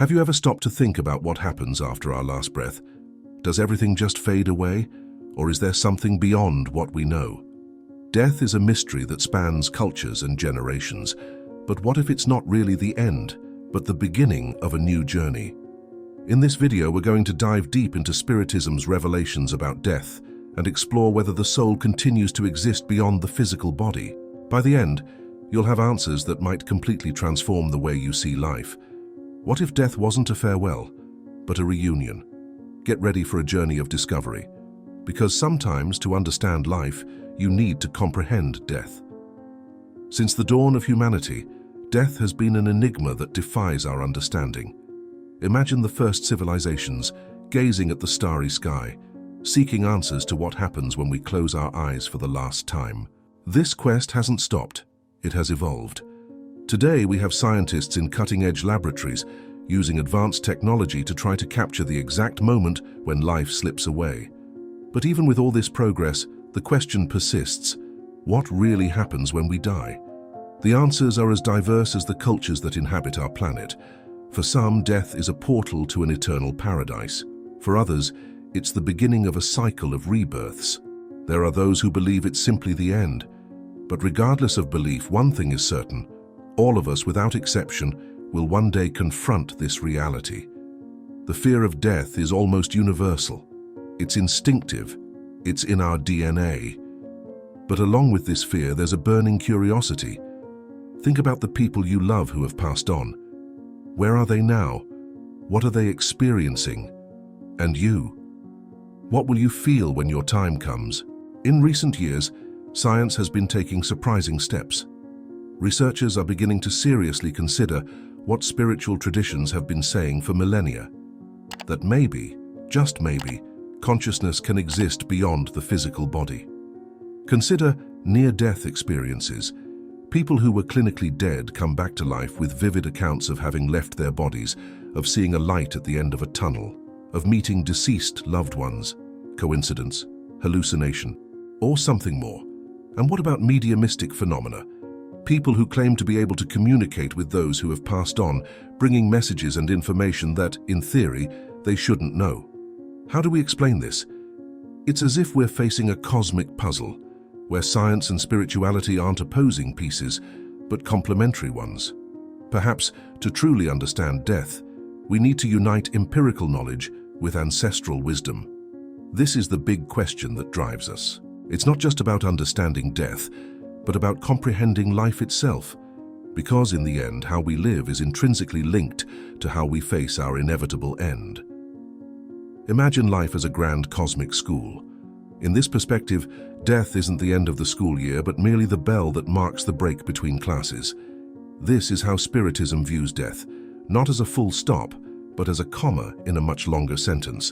Have you ever stopped to think about what happens after our last breath? Does everything just fade away, or is there something beyond what we know? Death is a mystery that spans cultures and generations, but what if it's not really the end, but the beginning of a new journey? In this video, we're going to dive deep into Spiritism's revelations about death and explore whether the soul continues to exist beyond the physical body. By the end, you'll have answers that might completely transform the way you see life. What if death wasn't a farewell, but a reunion? Get ready for a journey of discovery, because sometimes to understand life, you need to comprehend death. Since the dawn of humanity, death has been an enigma that defies our understanding. Imagine the first civilizations gazing at the starry sky, seeking answers to what happens when we close our eyes for the last time. This quest hasn't stopped, it has evolved. Today we have scientists in cutting-edge laboratories using advanced technology to try to capture the exact moment when life slips away. But even with all this progress, the question persists: what really happens when we die? The answers are as diverse as the cultures that inhabit our planet. For some, death is a portal to an eternal paradise. For others, it's the beginning of a cycle of rebirths. There are those who believe it's simply the end. But regardless of belief, one thing is certain: all of us, without exception, will one day confront this reality. The fear of death is almost universal. It's instinctive. It's in our DNA. But along with this fear, there's a burning curiosity. Think about the people you love who have passed on. Where are they now? What are they experiencing? And you? What will you feel when your time comes? In recent years, science has been taking surprising steps. Researchers are beginning to seriously consider what spiritual traditions have been saying for millennia. That maybe, just maybe, consciousness can exist beyond the physical body. Consider near-death experiences. People who were clinically dead come back to life with vivid accounts of having left their bodies, of seeing a light at the end of a tunnel, of meeting deceased loved ones. Coincidence, hallucination, or something more? And what about mediumistic phenomena? People who claim to be able to communicate with those who have passed on, bringing messages and information that, in theory, they shouldn't know. How do we explain this? It's as if we're facing a cosmic puzzle, where science and spirituality aren't opposing pieces, but complementary ones. Perhaps, to truly understand death, we need to unite empirical knowledge with ancestral wisdom. This is the big question that drives us. It's not just about understanding death, but about comprehending life itself, because in the end, how we live is intrinsically linked to how we face our inevitable end. Imagine life as a grand cosmic school. In this perspective, death isn't the end of the school year, but merely the bell that marks the break between classes. This is how Spiritism views death, not as a full stop, but as a comma in a much longer sentence.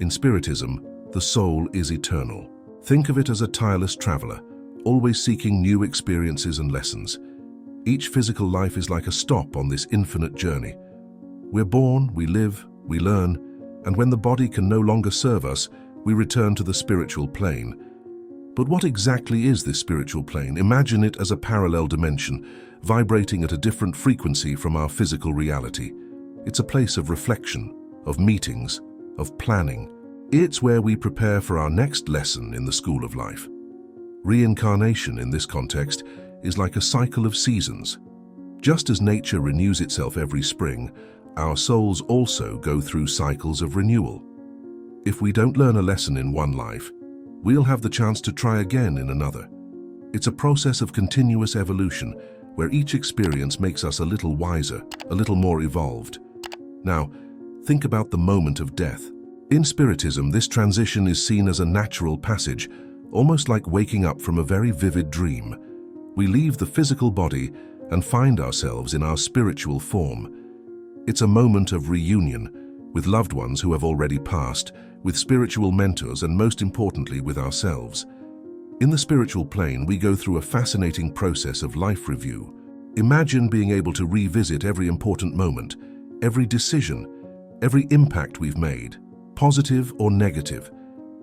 In Spiritism, the soul is eternal. Think of it as a tireless traveler, always seeking new experiences and lessons. Each physical life is like a stop on this infinite journey. We're born, we live, we learn, and when the body can no longer serve us, we return to the spiritual plane. But what exactly is this spiritual plane? Imagine it as a parallel dimension, vibrating at a different frequency from our physical reality. It's a place of reflection, of meetings, of planning. It's where we prepare for our next lesson in the school of life. Reincarnation, in this context, is like a cycle of seasons. Just as nature renews itself every spring, our souls also go through cycles of renewal. If we don't learn a lesson in one life, we'll have the chance to try again in another. It's a process of continuous evolution, where each experience makes us a little wiser, a little more evolved. Now, think about the moment of death. In Spiritism, this transition is seen as a natural passage, almost like waking up from a very vivid dream. We leave the physical body and find ourselves in our spiritual form. It's a moment of reunion with loved ones who have already passed, with spiritual mentors, and most importantly, with ourselves. In the spiritual plane, we go through a fascinating process of life review. Imagine being able to revisit every important moment, every decision, every impact we've made, positive or negative.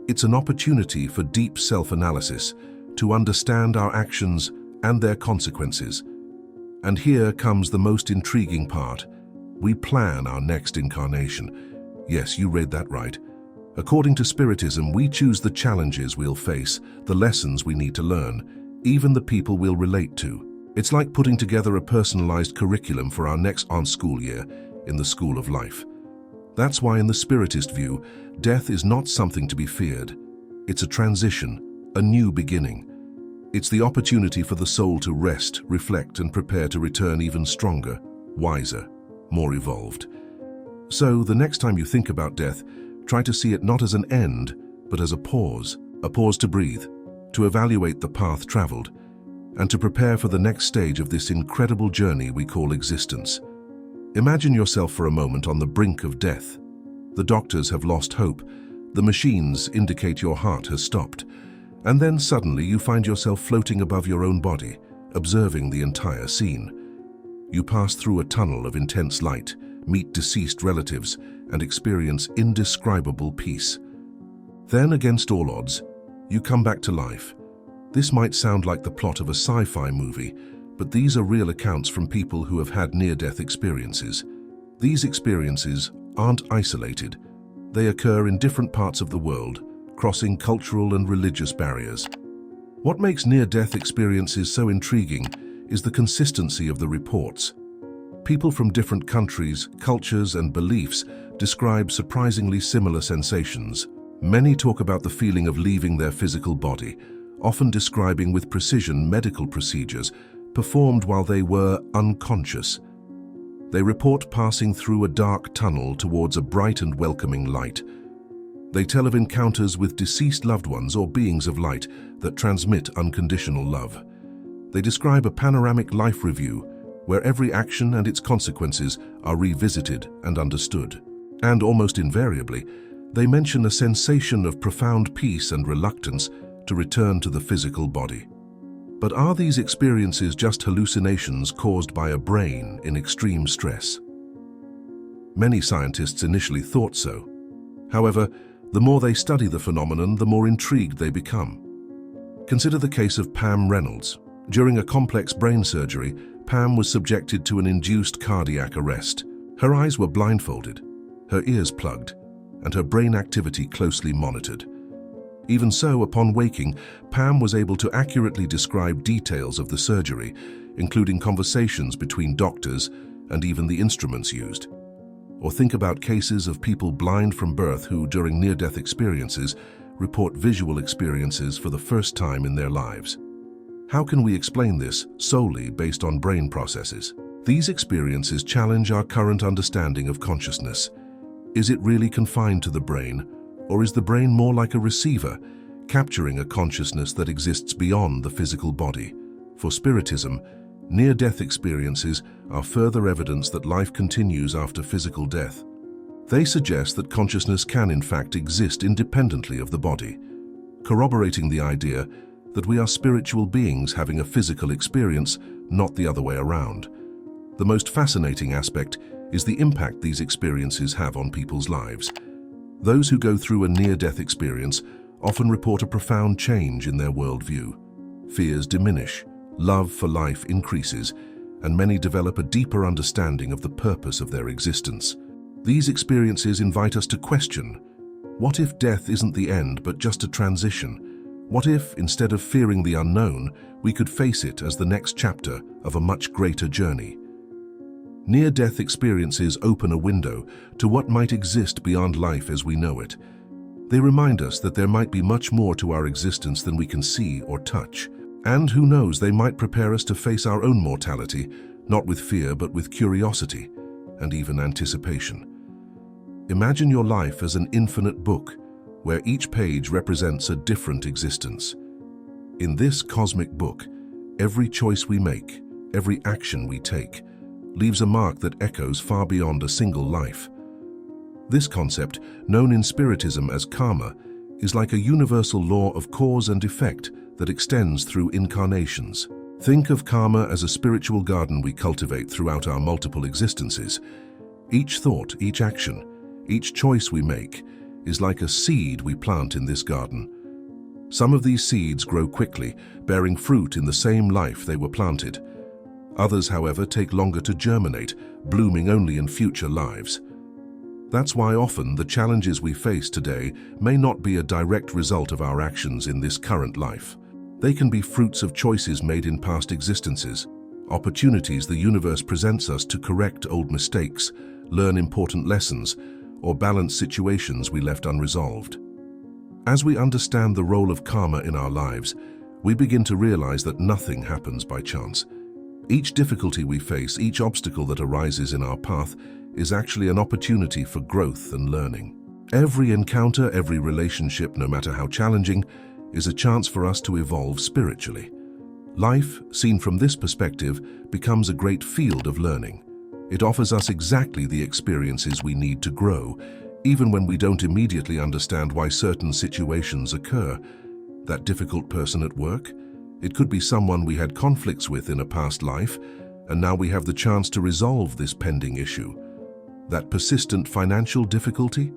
It's an opportunity for deep self-analysis, to understand our actions and their consequences. And here comes the most intriguing part. We plan our next incarnation. Yes, you read that right. According to Spiritism, we choose the challenges we'll face, the lessons we need to learn, even the people we'll relate to. It's like putting together a personalized curriculum for our next school year in the school of life. That's why in the Spiritist view, death is not something to be feared. It's a transition, a new beginning. It's the opportunity for the soul to rest, reflect, and prepare to return even stronger, wiser, more evolved. So, the next time you think about death, try to see it not as an end, but as a pause to breathe, to evaluate the path traveled, and to prepare for the next stage of this incredible journey we call existence. Imagine yourself for a moment on the brink of death. The doctors have lost hope, the machines indicate your heart has stopped, and then suddenly you find yourself floating above your own body, observing the entire scene. You pass through a tunnel of intense light, meet deceased relatives, and experience indescribable peace. Then, against all odds, you come back to life. This might sound like the plot of a sci-fi movie, but these are real accounts from people who have had near-death experiences. These experiences aren't isolated. They occur in different parts of the world, crossing cultural and religious barriers. What makes near-death experiences so intriguing is the consistency of the reports. People from different countries, cultures, and beliefs describe surprisingly similar sensations. Many talk about the feeling of leaving their physical body, often describing with precision medical procedures performed while they were unconscious. They report passing through a dark tunnel towards a bright and welcoming light. They tell of encounters with deceased loved ones or beings of light that transmit unconditional love. They describe a panoramic life review where every action and its consequences are revisited and understood. And almost invariably, they mention a sensation of profound peace and reluctance to return to the physical body. But are these experiences just hallucinations caused by a brain in extreme stress? Many scientists initially thought so. However, the more they study the phenomenon, the more intrigued they become. Consider the case of Pam Reynolds. During a complex brain surgery, Pam was subjected to an induced cardiac arrest. Her eyes were blindfolded, her ears plugged, and her brain activity closely monitored. Even so, upon waking, Pam was able to accurately describe details of the surgery, including conversations between doctors and even the instruments used. Or think about cases of people blind from birth who, during near-death experiences, report visual experiences for the first time in their lives. How can we explain this solely based on brain processes? These experiences challenge our current understanding of consciousness. Is it really confined to the brain, or is the brain more like a receiver, capturing a consciousness that exists beyond the physical body? For Spiritism, near-death experiences are further evidence that life continues after physical death. They suggest that consciousness can in fact exist independently of the body, corroborating the idea that we are spiritual beings having a physical experience, not the other way around. The most fascinating aspect is the impact these experiences have on people's lives. Those who go through a near-death experience often report a profound change in their worldview. Fears diminish, love for life increases, and many develop a deeper understanding of the purpose of their existence. These experiences invite us to question, what if death isn't the end but just a transition? What if, instead of fearing the unknown, we could face it as the next chapter of a much greater journey? Near-death experiences open a window to what might exist beyond life as we know it. They remind us that there might be much more to our existence than we can see or touch. And who knows, they might prepare us to face our own mortality, not with fear but with curiosity and even anticipation. Imagine your life as an infinite book, where each page represents a different existence. In this cosmic book, every choice we make, every action we take, leaves a mark that echoes far beyond a single life. This concept, known in Spiritism as karma, is like a universal law of cause and effect that extends through incarnations. Think of karma as a spiritual garden we cultivate throughout our multiple existences. Each thought, each action, each choice we make is like a seed we plant in this garden. Some of these seeds grow quickly, bearing fruit in the same life they were planted. Others, however, take longer to germinate, blooming only in future lives. That's why often the challenges we face today may not be a direct result of our actions in this current life. They can be fruits of choices made in past existences, opportunities the universe presents us to correct old mistakes, learn important lessons, or balance situations we left unresolved. As we understand the role of karma in our lives, we begin to realize that nothing happens by chance. Each difficulty we face, each obstacle that arises in our path, is actually an opportunity for growth and learning. Every encounter, every relationship, no matter how challenging, is a chance for us to evolve spiritually. Life, seen from this perspective, becomes a great field of learning. It offers us exactly the experiences we need to grow, even when we don't immediately understand why certain situations occur. That difficult person at work? It could be someone we had conflicts with in a past life, and now we have the chance to resolve this pending issue. That persistent financial difficulty?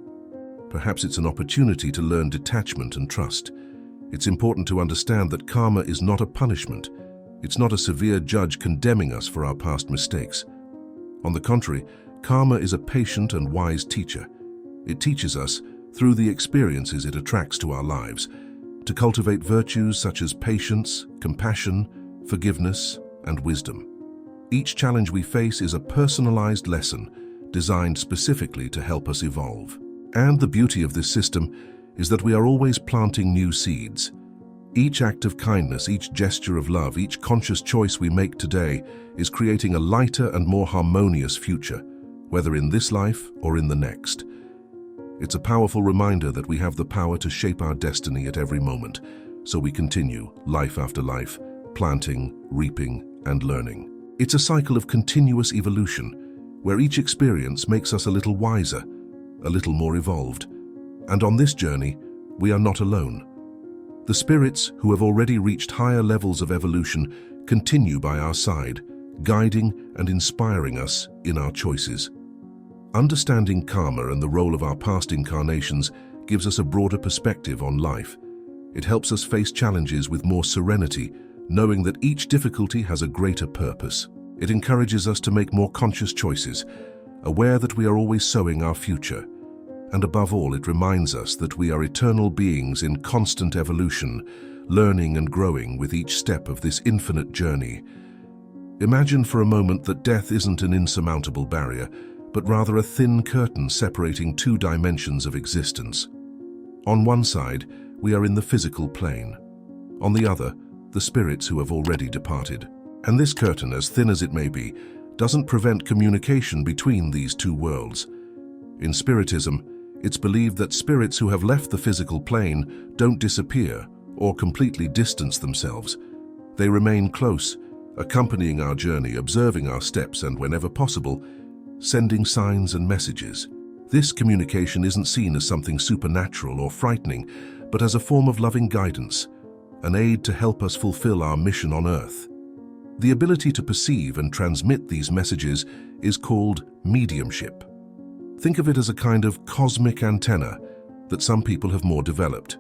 Perhaps it's an opportunity to learn detachment and trust. It's important to understand that karma is not a punishment. It's not a severe judge condemning us for our past mistakes. On the contrary, karma is a patient and wise teacher. It teaches us, through the experiences it attracts to our lives, to cultivate virtues such as patience, compassion, forgiveness, and wisdom. Each challenge we face is a personalized lesson designed specifically to help us evolve. And the beauty of this system is that we are always planting new seeds. Each act of kindness, each gesture of love, each conscious choice we make today is creating a lighter and more harmonious future, whether in this life or in the next. It's a powerful reminder that we have the power to shape our destiny at every moment, so we continue, life after life, planting, reaping, and learning. It's a cycle of continuous evolution, where each experience makes us a little wiser, a little more evolved. And on this journey, we are not alone. The spirits who have already reached higher levels of evolution continue by our side, guiding and inspiring us in our choices. Understanding karma and the role of our past incarnations gives us a broader perspective on life. It helps us face challenges with more serenity, knowing that each difficulty has a greater purpose. It encourages us to make more conscious choices, aware that we are always sowing our future. And above all, it reminds us that we are eternal beings in constant evolution, learning and growing with each step of this infinite journey. Imagine for a moment that death isn't an insurmountable barrier, but rather a thin curtain separating two dimensions of existence. On one side, we are in the physical plane. On the other, the spirits who have already departed. And this curtain, as thin as it may be, doesn't prevent communication between these two worlds. In Spiritism, it's believed that spirits who have left the physical plane don't disappear or completely distance themselves. They remain close, accompanying our journey, observing our steps, and whenever possible, sending signs and messages. This communication isn't seen as something supernatural or frightening, but as a form of loving guidance, an aid to help us fulfill our mission on Earth. The ability to perceive and transmit these messages is called mediumship. Think of it as a kind of cosmic antenna that some people have more developed.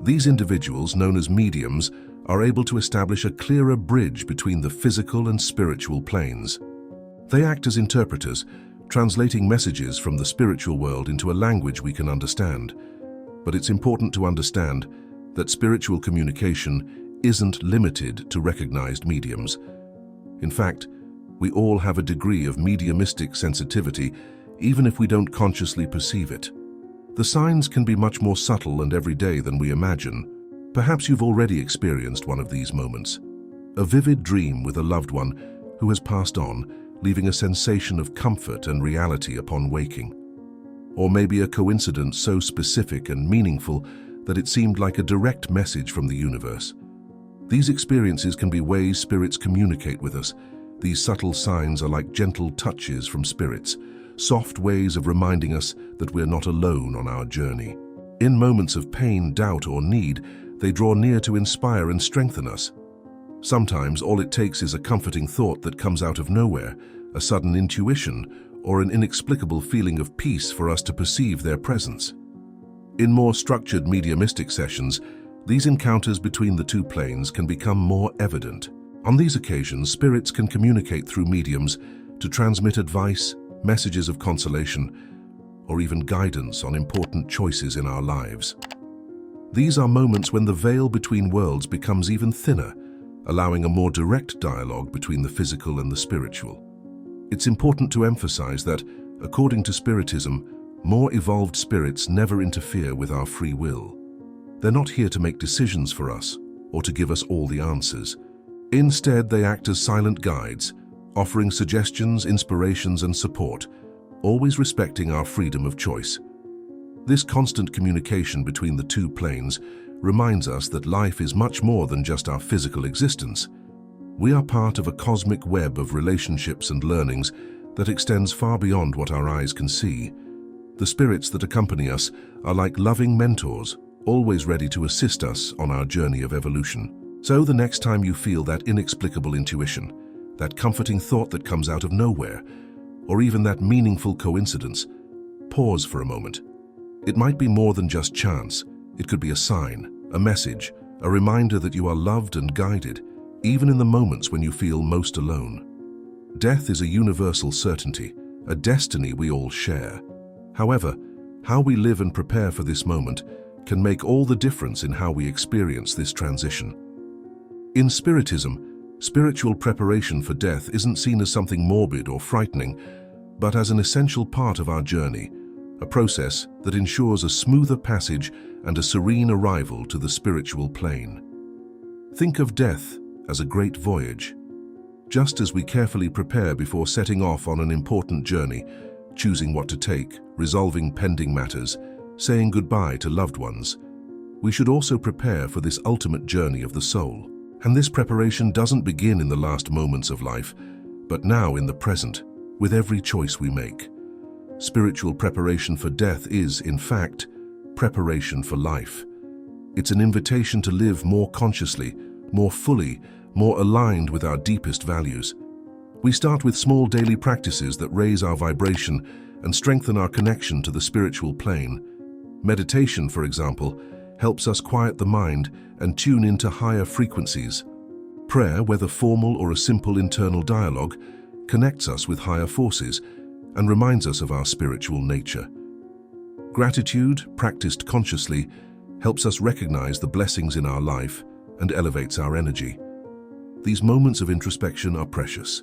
These individuals, known as mediums, are able to establish a clearer bridge between the physical and spiritual planes. They act as interpreters, translating messages from the spiritual world into a language we can understand. But it's important to understand that spiritual communication isn't limited to recognized mediums. In fact, we all have a degree of mediumistic sensitivity, even if we don't consciously perceive it. The signs can be much more subtle and everyday than we imagine. Perhaps you've already experienced one of these moments. A vivid dream with a loved one who has passed on, leaving a sensation of comfort and reality upon waking. Or maybe a coincidence so specific and meaningful that it seemed like a direct message from the universe. These experiences can be ways spirits communicate with us. These subtle signs are like gentle touches from spirits, soft ways of reminding us that we're not alone on our journey. In moments of pain, doubt, or need, they draw near to inspire and strengthen us. Sometimes all it takes is a comforting thought that comes out of nowhere, a sudden intuition, or an inexplicable feeling of peace for us to perceive their presence. In more structured mediumistic sessions, these encounters between the two planes can become more evident. On these occasions, spirits can communicate through mediums to transmit advice, messages of consolation, or even guidance on important choices in our lives. These are moments when the veil between worlds becomes even thinner, allowing a more direct dialogue between the physical and the spiritual. It's important to emphasize that, according to Spiritism, more evolved spirits never interfere with our free will. They're not here to make decisions for us or to give us all the answers. Instead, they act as silent guides, offering suggestions, inspirations, and support, always respecting our freedom of choice. This constant communication between the two planes reminds us that life is much more than just our physical existence. We are part of a cosmic web of relationships and learnings that extends far beyond what our eyes can see. The spirits that accompany us are like loving mentors, always ready to assist us on our journey of evolution. So the next time you feel that inexplicable intuition, that comforting thought that comes out of nowhere, or even that meaningful coincidence, pause for a moment. It might be more than just chance. It could be a sign, a message, a reminder that you are loved and guided, even in the moments when you feel most alone. Death is a universal certainty, a destiny we all share. However, how we live and prepare for this moment can make all the difference in how we experience this transition. In Spiritism, spiritual preparation for death isn't seen as something morbid or frightening, but as an essential part of our journey, a process that ensures a smoother passage and a serene arrival to the spiritual plane. Think of death as a great voyage. Just as we carefully prepare before setting off on an important journey, choosing what to take, resolving pending matters, saying goodbye to loved ones, we should also prepare for this ultimate journey of the soul. And this preparation doesn't begin in the last moments of life, but now in the present, with every choice we make. Spiritual preparation for death is, in fact, preparation for life. It's an invitation to live more consciously, more fully, more aligned with our deepest values. We start with small daily practices that raise our vibration and strengthen our connection to the spiritual plane. Meditation, for example, helps us quiet the mind and tune into higher frequencies. Prayer, whether formal or a simple internal dialogue, connects us with higher forces and reminds us of our spiritual nature. Gratitude, practiced consciously, helps us recognize the blessings in our life and elevates our energy. These moments of introspection are precious.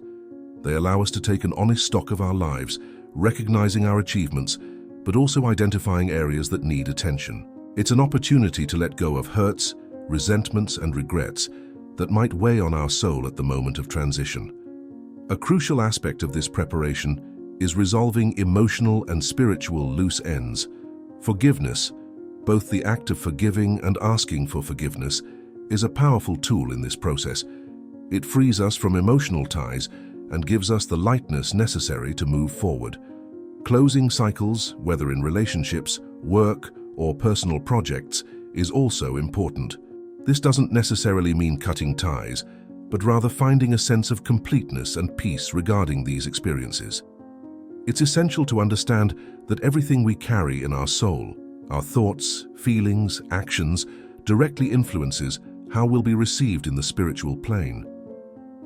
They allow us to take an honest stock of our lives, recognizing our achievements, but also identifying areas that need attention. It's an opportunity to let go of hurts, resentments, and regrets that might weigh on our soul at the moment of transition. A crucial aspect of this preparation is resolving emotional and spiritual loose ends. Forgiveness, both the act of forgiving and asking for forgiveness, is a powerful tool in this process. It frees us from emotional ties and gives us the lightness necessary to move forward. Closing cycles, whether in relationships, work, or personal projects, is also important. This doesn't necessarily mean cutting ties, but rather finding a sense of completeness and peace regarding these experiences. It's essential to understand that everything we carry in our soul, our thoughts, feelings, actions, directly influences how we'll be received in the spiritual plane.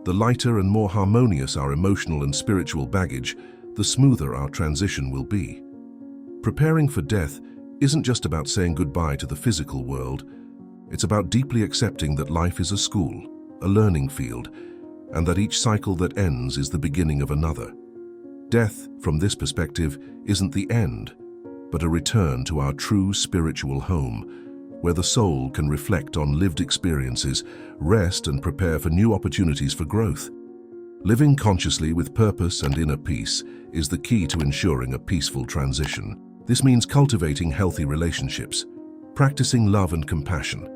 The lighter and more harmonious our emotional and spiritual baggage, the smoother our transition will be. Preparing for death isn't just about saying goodbye to the physical world. It's about deeply accepting that life is a school, a learning field, and that each cycle that ends is the beginning of another. Death, from this perspective, isn't the end, but a return to our true spiritual home, where the soul can reflect on lived experiences, rest, and prepare for new opportunities for growth. Living consciously with purpose and inner peace is the key to ensuring a peaceful transition. This means cultivating healthy relationships, practicing love and compassion,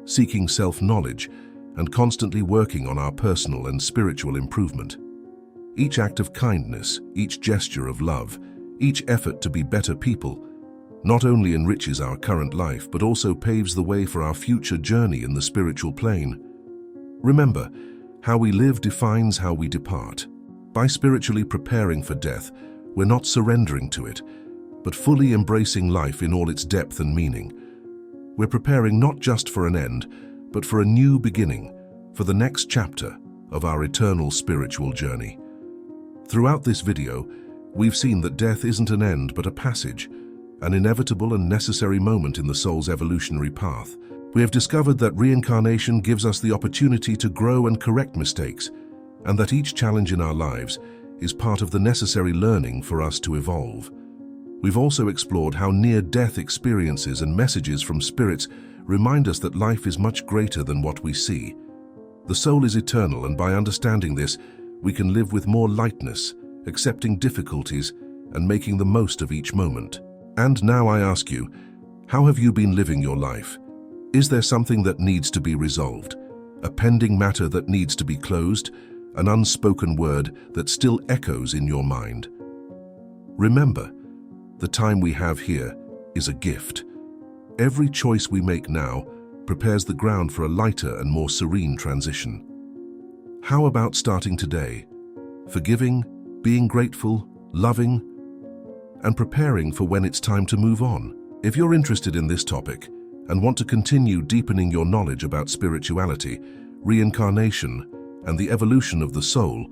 seeking self-knowledge, and constantly working on our personal and spiritual improvement. Each act of kindness, each gesture of love, each effort to be better people, not only enriches our current life but also paves the way for our future journey in the spiritual plane. Remember, how we live defines how we depart. By spiritually preparing for death, we're not surrendering to it, but fully embracing life in all its depth and meaning. We're preparing not just for an end, but for a new beginning, for the next chapter, of our eternal spiritual journey. Throughout this video, we've seen that death isn't an end but a passage, an inevitable and necessary moment in the soul's evolutionary path. We have discovered that reincarnation gives us the opportunity to grow and correct mistakes, and that each challenge in our lives is part of the necessary learning for us to evolve. We've also explored how near-death experiences and messages from spirits remind us that life is much greater than what we see. The soul is eternal, and by understanding this, we can live with more lightness, accepting difficulties and making the most of each moment. And now I ask you, how have you been living your life? Is there something that needs to be resolved? A pending matter that needs to be closed? An unspoken word that still echoes in your mind? Remember, the time we have here is a gift. Every choice we make now prepares the ground for a lighter and more serene transition. How about starting today, forgiving, being grateful, loving, and preparing for when it's time to move on? If you're interested in this topic and want to continue deepening your knowledge about spirituality, reincarnation, and the evolution of the soul,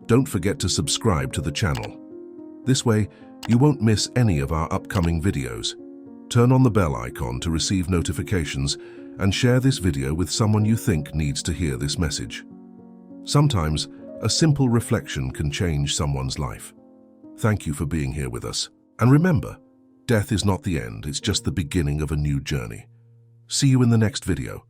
don't forget to subscribe to the channel. This way, you won't miss any of our upcoming videos. Turn on the bell icon to receive notifications and share this video with someone you think needs to hear this message. Sometimes, a simple reflection can change someone's life. Thank you for being here with us. And remember, death is not the end, it's just the beginning of a new journey. See you in the next video.